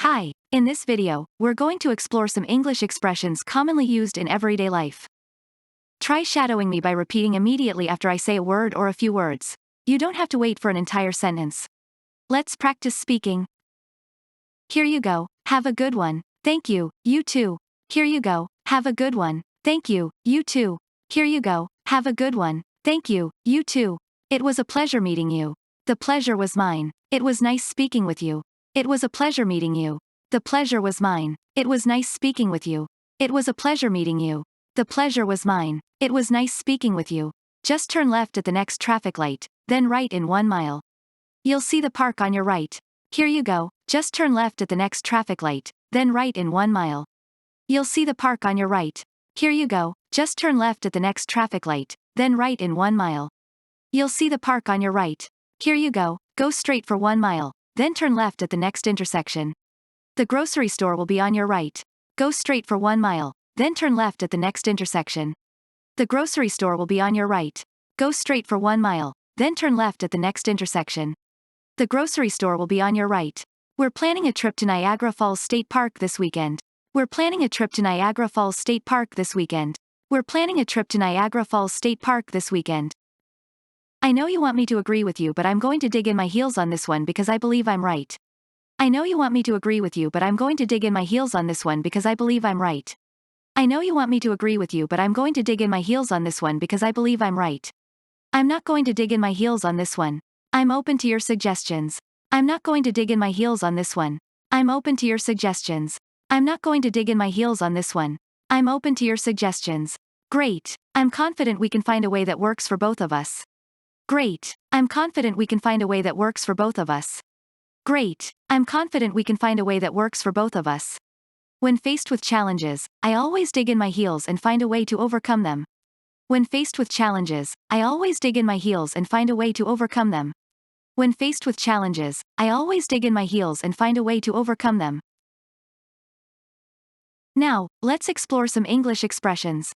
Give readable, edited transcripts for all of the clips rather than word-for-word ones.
Hi, in this video, we're going to explore some English expressions commonly used in everyday life. Try shadowing me by repeating immediately after I say a word or a few words. You don't have to wait for an entire sentence. Let's practice speaking. Here you go, have a good one, thank you, you too. Here you go, have a good one, thank you, you too. Here you go, have a good one, thank you, you too. It was a pleasure meeting you. The pleasure was mine. It was nice speaking with you. It was a pleasure meeting you. The pleasure was mine. It was nice speaking with you. It was a pleasure meeting you. The pleasure was mine. It was nice speaking with you. Just turn left at the next traffic light, then right in 1 mile. You'll see the park on your right. Here you go, just turn left at the next traffic light, then right in 1 mile. You'll see the park on your right. Here you go, just turn left at the next traffic light, then right in 1 mile. You'll see the park on your right. Here you go straight for 1 mile, then turn left at the next intersection. The grocery store will be on your right. Go straight for 1 mile, then turn left at the next intersection. The grocery store will be on your right. Go straight for 1 mile, then turn left at the next intersection. The grocery store will be on your right. We're planning a trip to Niagara Falls State Park this weekend. We're planning a trip to Niagara Falls State Park this weekend. We're planning a trip to Niagara Falls State Park this weekend. I know you want me to agree with you, but I'm going to dig in my heels on this one because I believe I'm right. I know you want me to agree with you, but I'm going to dig in my heels on this one because I believe I'm right. I know you want me to agree with you, but I'm going to dig in my heels on this one because I believe I'm right. I'm not going to dig in my heels on this one. I'm open to your suggestions. I'm not going to dig in my heels on this one. I'm open to your suggestions. I'm not going to dig in my heels on this one. I'm open to your suggestions. Great. I'm confident we can find a way that works for both of us. Great. I'm confident we can find a way that works for both of us. Great. I'm confident we can find a way that works for both of us. When faced with challenges, I always dig in my heels and find a way to overcome them. When faced with challenges, I always dig in my heels and find a way to overcome them. When faced with challenges, I always dig in my heels and find a way to overcome them. Now, let's explore some English expressions.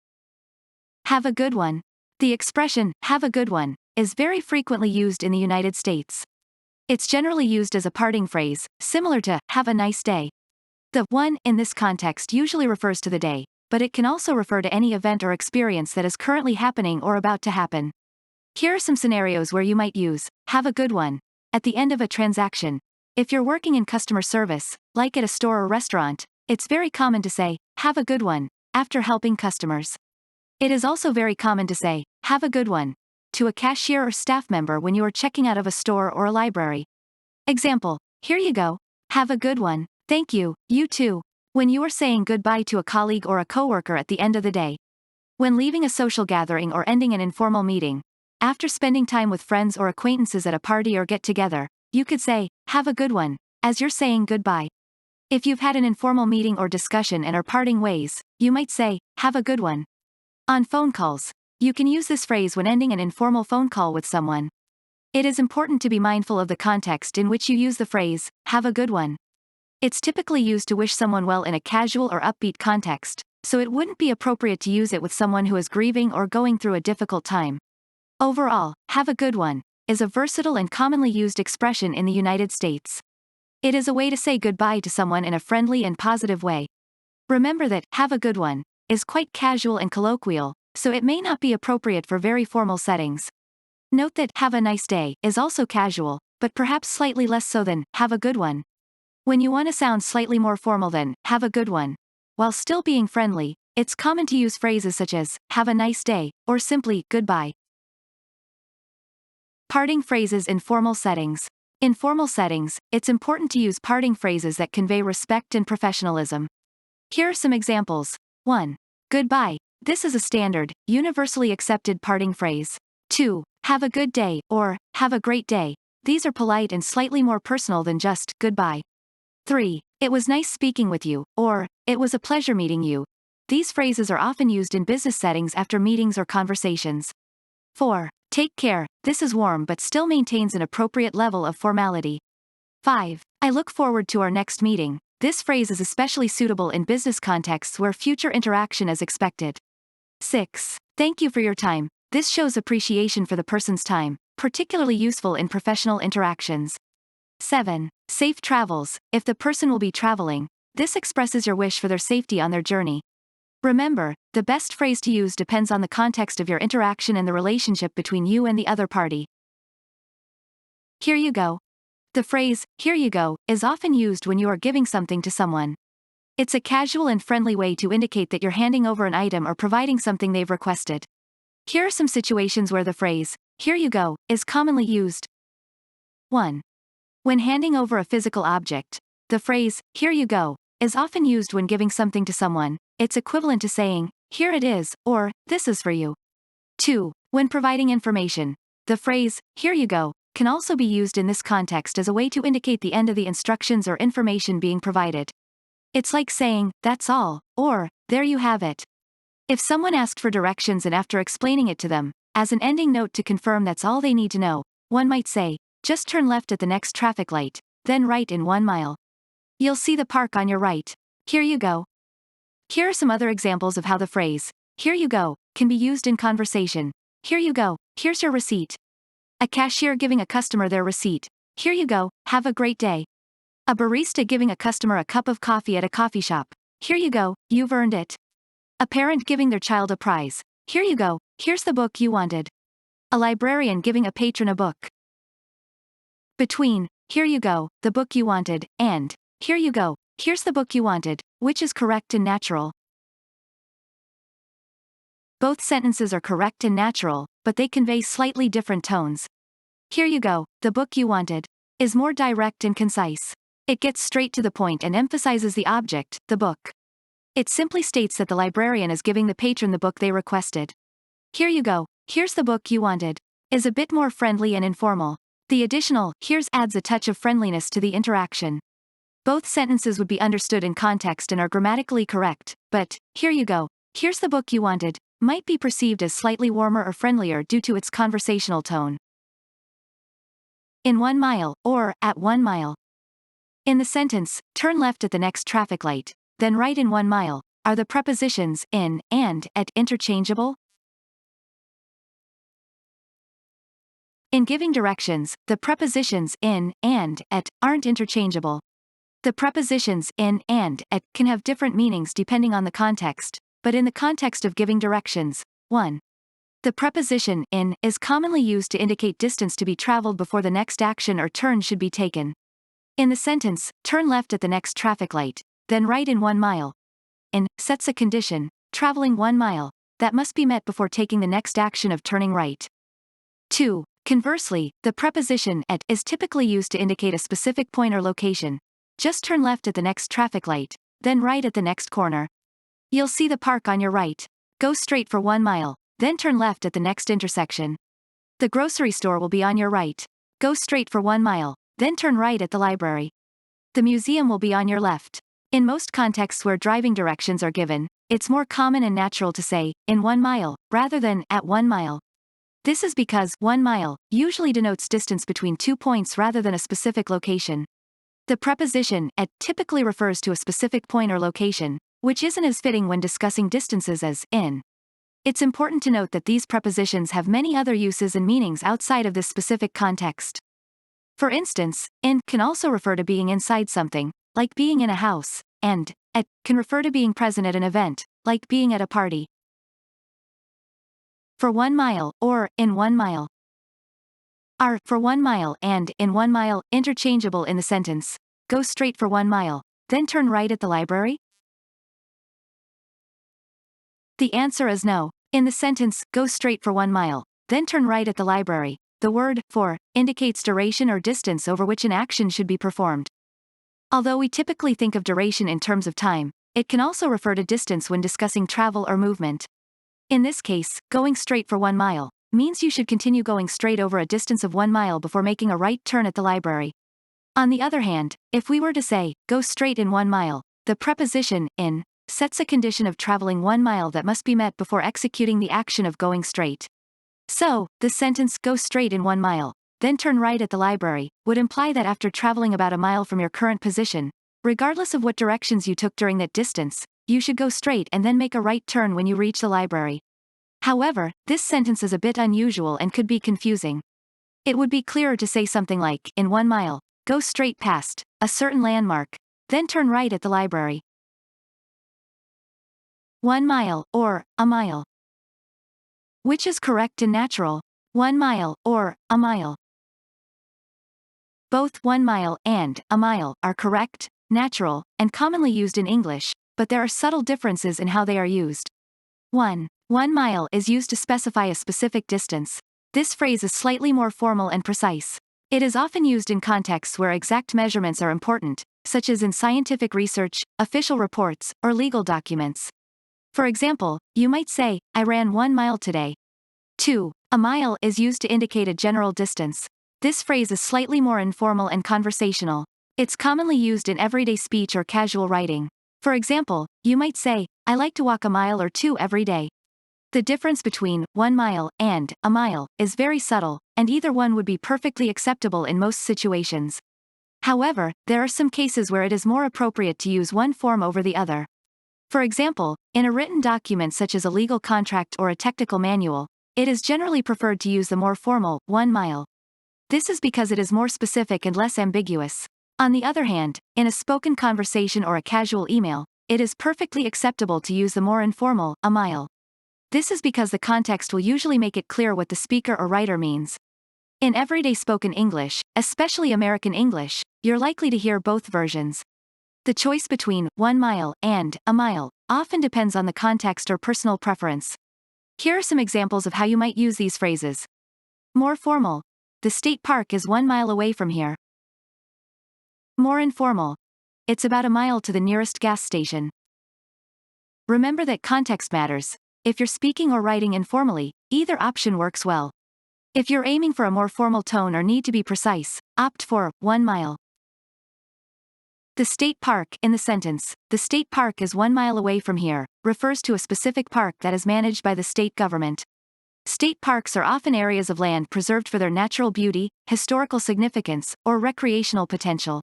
Have a good one. The expression, have a good one, is very frequently used in the United States. It's generally used as a parting phrase, similar to, have a nice day. The one in this context usually refers to the day, but it can also refer to any event or experience that is currently happening or about to happen. Here are some scenarios where you might use, have a good one, at the end of a transaction. If you're working in customer service, like at a store or restaurant, it's very common to say, have a good one, after helping customers. It is also very common to say, have a good one, to a cashier or staff member when you are checking out of a store or a library. Example, here you go, have a good one, thank you, you too, when you are saying goodbye to a colleague or a coworker at the end of the day. When leaving a social gathering or ending an informal meeting. After spending time with friends or acquaintances at a party or get-together, you could say, have a good one, as you're saying goodbye. If you've had an informal meeting or discussion and are parting ways, you might say, have a good one. On phone calls, you can use this phrase when ending an informal phone call with someone. It is important to be mindful of the context in which you use the phrase, have a good one. It's typically used to wish someone well in a casual or upbeat context, so it wouldn't be appropriate to use it with someone who is grieving or going through a difficult time. Overall, have a good one, is a versatile and commonly used expression in the United States. It is a way to say goodbye to someone in a friendly and positive way. Remember that, have a good one, is quite casual and colloquial, so it may not be appropriate for very formal settings. Note that, have a nice day, is also casual, but perhaps slightly less so than, have a good one. When you want to sound slightly more formal than, have a good one, while still being friendly, it's common to use phrases such as, have a nice day, or simply, goodbye. Parting phrases in formal settings. In formal settings, it's important to use parting phrases that convey respect and professionalism. Here are some examples. 1. Goodbye. This is a standard, universally accepted parting phrase. 2. Have a good day, or, have a great day. These are polite and slightly more personal than just, goodbye. 3. It was nice speaking with you, or, it was a pleasure meeting you. These phrases are often used in business settings after meetings or conversations. 4. Take care, this is warm but still maintains an appropriate level of formality. 5. I look forward to our next meeting. This phrase is especially suitable in business contexts where future interaction is expected. 6. Thank you for your time. This shows appreciation for the person's time, particularly useful in professional interactions. 7. Safe travels. If the person will be traveling, this expresses your wish for their safety on their journey. Remember, the best phrase to use depends on the context of your interaction and the relationship between you and the other party. Here you go. The phrase, here you go, is often used when you are giving something to someone. It's a casual and friendly way to indicate that you're handing over an item or providing something they've requested. Here are some situations where the phrase, here you go, is commonly used. 1. When handing over a physical object, the phrase, here you go, is often used when giving something to someone. It's equivalent to saying, here it is, or, this is for you. 2. When providing information, the phrase, here you go, can also be used in this context as a way to indicate the end of the instructions or information being provided. It's like saying, that's all, or, there you have it. If someone asked for directions and after explaining it to them, as an ending note to confirm that's all they need to know, one might say, just turn left at the next traffic light, then right in 1 mile. You'll see the park on your right. Here you go. Here are some other examples of how the phrase, here you go, can be used in conversation. Here you go, here's your receipt. A cashier giving a customer their receipt. Here you go, have a great day. A barista giving a customer a cup of coffee at a coffee shop. Here you go, you've earned it. A parent giving their child a prize. Here you go, here's the book you wanted. A librarian giving a patron a book. Between, here you go, the book you wanted, and, here you go, here's the book you wanted, which is correct and natural? Both sentences are correct and natural, but they convey slightly different tones. Here you go, the book you wanted, is more direct and concise. It gets straight to the point and emphasizes the object, the book. It simply states that the librarian is giving the patron the book they requested. Here you go, here's the book you wanted, is a bit more friendly and informal. The additional, here's adds a touch of friendliness to the interaction. Both sentences would be understood in context and are grammatically correct, but, here you go, here's the book you wanted, might be perceived as slightly warmer or friendlier due to its conversational tone. In 1 mile, or, at 1 mile. In the sentence, turn left at the next traffic light, then right in 1 mile, are the prepositions in and at interchangeable? In giving directions, the prepositions in and at aren't interchangeable. The prepositions in and at can have different meanings depending on the context, but in the context of giving directions, 1. The preposition in is commonly used to indicate distance to be traveled before the next action or turn should be taken. In the sentence, turn left at the next traffic light, then right in 1 mile. In sets a condition, traveling 1 mile, that must be met before taking the next action of turning right. 2. Conversely, the preposition at is typically used to indicate a specific point or location. Just turn left at the next traffic light, then right at the next corner. You'll see the park on your right. Go straight for 1 mile, then turn left at the next intersection. The grocery store will be on your right. Go straight for 1 mile, then turn right at the library. The museum will be on your left. In most contexts where driving directions are given, it's more common and natural to say, in 1 mile, rather than at 1 mile. This is because 1 mile usually denotes distance between 2 points rather than a specific location. The preposition at typically refers to a specific point or location, which isn't as fitting when discussing distances as in. It's important to note that these prepositions have many other uses and meanings outside of this specific context. For instance, in can also refer to being inside something, like being in a house, and at can refer to being present at an event, like being at a party. For 1 mile, or in 1 mile. Are for 1 mile and in 1 mile interchangeable in the sentence, go straight for 1 mile, then turn right at the library? The answer is no. In the sentence, go straight for 1 mile, then turn right at the library, the word for indicates duration or distance over which an action should be performed. Although we typically think of duration in terms of time, it can also refer to distance when discussing travel or movement. In this case, going straight for 1 mile means you should continue going straight over a distance of 1 mile before making a right turn at the library. On the other hand, if we were to say, go straight in 1 mile, the preposition in sets a condition of traveling 1 mile that must be met before executing the action of going straight. So, the sentence go straight in 1 mile, then turn right at the library, would imply that after traveling about a mile from your current position, regardless of what directions you took during that distance, you should go straight and then make a right turn when you reach the library. However, this sentence is a bit unusual and could be confusing. It would be clearer to say something like, in 1 mile, go straight past a certain landmark, then turn right at the library. 1 mile, or a mile. Which is correct and natural? 1 mile, or a mile. Both 1 mile and a mile are correct, natural, and commonly used in English, but there are subtle differences in how they are used. 1 mile is used to specify a specific distance. This phrase is slightly more formal and precise. It is often used in contexts where exact measurements are important, such as in scientific research, official reports, or legal documents. For example, you might say, I ran 1 mile today. 2 A mile is used to indicate a general distance. This phrase is slightly more informal and conversational. It's commonly used in everyday speech or casual writing. For example, you might say, I like to walk a mile or two every day. The difference between 1 mile and a mile is very subtle, and either one would be perfectly acceptable in most situations. However, there are some cases where it is more appropriate to use one form over the other. For example, in a written document such as a legal contract or a technical manual, it is generally preferred to use the more formal 1 mile. This is because it is more specific and less ambiguous. On the other hand, in a spoken conversation or a casual email, it is perfectly acceptable to use the more informal a mile. This is because the context will usually make it clear what the speaker or writer means. In everyday spoken English, especially American English, you're likely to hear both versions. The choice between 1 mile and a mile often depends on the context or personal preference. Here are some examples of how you might use these phrases. More formal. The state park is 1 mile away from here. More informal. It's about a mile to the nearest gas station. Remember that context matters. If you're speaking or writing informally, either option works well. If you're aiming for a more formal tone or need to be precise, opt for 1 mile. The state park in the sentence, the state park is 1 mile away from here, refers to a specific park that is managed by the state government. State parks are often areas of land preserved for their natural beauty, historical significance, or recreational potential.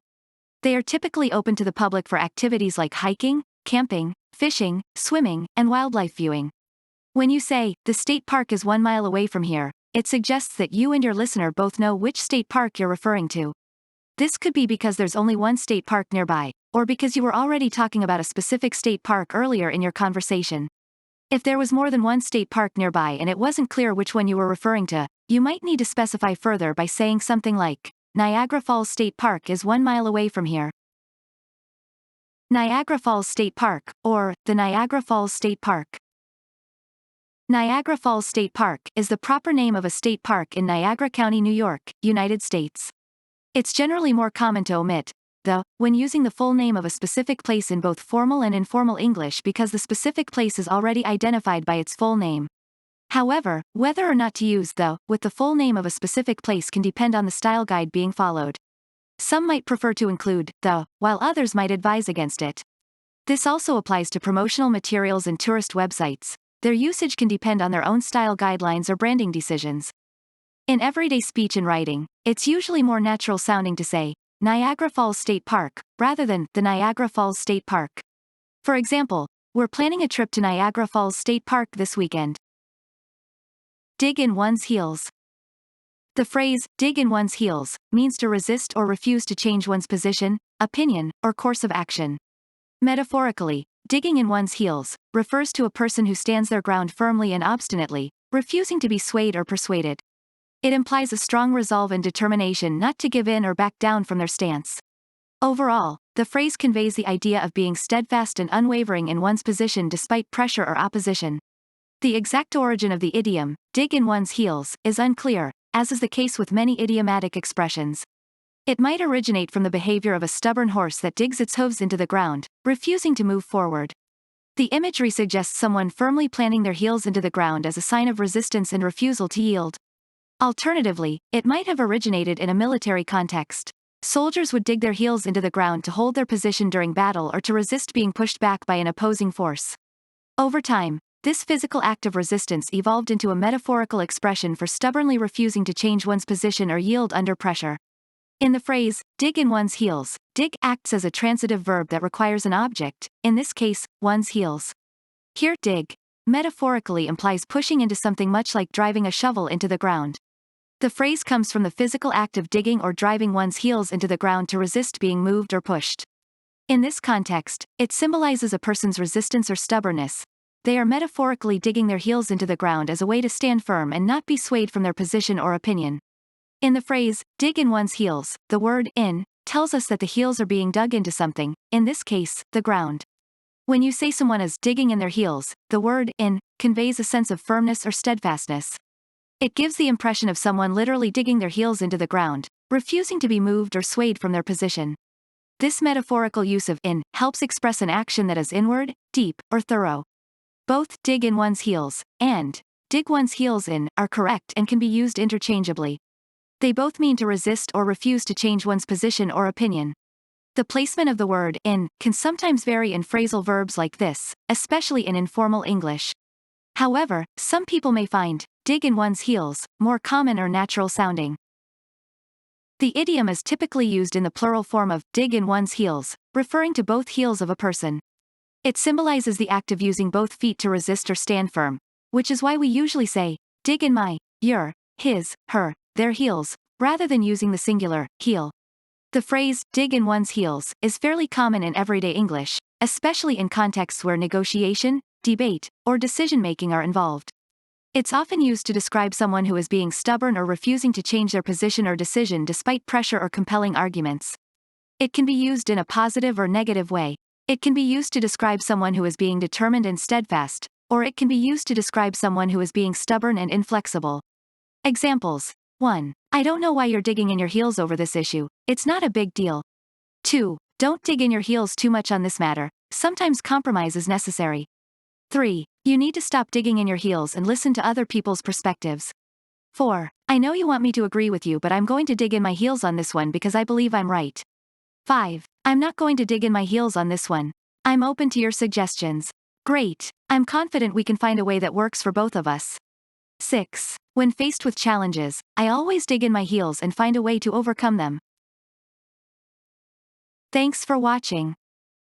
They are typically open to the public for activities like hiking, camping, fishing, swimming, and wildlife viewing. When you say, the state park is 1 mile away from here, it suggests that you and your listener both know which state park you're referring to. This could be because there's only one state park nearby, or because you were already talking about a specific state park earlier in your conversation. If there was more than one state park nearby and it wasn't clear which one you were referring to, you might need to specify further by saying something like, Niagara Falls State Park is 1 mile away from here. Niagara Falls State Park, or the Niagara Falls State Park. Niagara Falls State Park is the proper name of a state park in Niagara County, New York, United States. It's generally more common to omit the when using the full name of a specific place in both formal and informal English because the specific place is already identified by its full name. However, whether or not to use the with the full name of a specific place can depend on the style guide being followed. Some might prefer to include the, while others might advise against it. This also applies to promotional materials and tourist websites. Their usage can depend on their own style guidelines or branding decisions. In everyday speech and writing, it's usually more natural sounding to say, Niagara Falls State Park, rather than the Niagara Falls State Park. For example, we're planning a trip to Niagara Falls State Park this weekend. Dig in one's heels. The phrase, dig in one's heels, means to resist or refuse to change one's position, opinion, or course of action. Metaphorically, digging in one's heels refers to a person who stands their ground firmly and obstinately, refusing to be swayed or persuaded. It implies a strong resolve and determination not to give in or back down from their stance. Overall, the phrase conveys the idea of being steadfast and unwavering in one's position despite pressure or opposition. The exact origin of the idiom, dig in one's heels, is unclear, as is the case with many idiomatic expressions. It might originate from the behavior of a stubborn horse that digs its hooves into the ground, refusing to move forward. The imagery suggests someone firmly planting their heels into the ground as a sign of resistance and refusal to yield. Alternatively, it might have originated in a military context. Soldiers would dig their heels into the ground to hold their position during battle or to resist being pushed back by an opposing force. Over time, this physical act of resistance evolved into a metaphorical expression for stubbornly refusing to change one's position or yield under pressure. In the phrase, dig in one's heels, dig acts as a transitive verb that requires an object, in this case, one's heels. Here, dig, metaphorically implies pushing into something much like driving a shovel into the ground. The phrase comes from the physical act of digging or driving one's heels into the ground to resist being moved or pushed. In this context, it symbolizes a person's resistance or stubbornness. They are metaphorically digging their heels into the ground as a way to stand firm and not be swayed from their position or opinion. In the phrase, dig in one's heels, the word in tells us that the heels are being dug into something, in this case, the ground. When you say someone is digging in their heels, the word in conveys a sense of firmness or steadfastness. It gives the impression of someone literally digging their heels into the ground, refusing to be moved or swayed from their position. This metaphorical use of in helps express an action that is inward, deep, or thorough. Both dig in one's heels and dig one's heels in are correct and can be used interchangeably. They both mean to resist or refuse to change one's position or opinion. The placement of the word in can sometimes vary in phrasal verbs like this, especially in informal English. However, some people may find dig in one's heels more common or natural sounding. The idiom is typically used in the plural form of dig in one's heels, referring to both heels of a person. It symbolizes the act of using both feet to resist or stand firm, which is why we usually say, dig in my, your, his, her, their heels, rather than using the singular, heel. The phrase, dig in one's heels, is fairly common in everyday English, especially in contexts where negotiation, debate, or decision-making are involved. It's often used to describe someone who is being stubborn or refusing to change their position or decision despite pressure or compelling arguments. It can be used in a positive or negative way. It can be used to describe someone who is being determined and steadfast, or it can be used to describe someone who is being stubborn and inflexible. Examples. 1. I don't know why you're digging in your heels over this issue, it's not a big deal. 2. Don't dig in your heels too much on this matter, sometimes compromise is necessary. 3. You need to stop digging in your heels and listen to other people's perspectives. 4. I know you want me to agree with you, but I'm going to dig in my heels on this one because I believe I'm right. 5. I'm not going to dig in my heels on this one. I'm open to your suggestions. Great. I'm confident we can find a way that works for both of us. 6. When faced with challenges, I always dig in my heels and find a way to overcome them. Thanks for watching.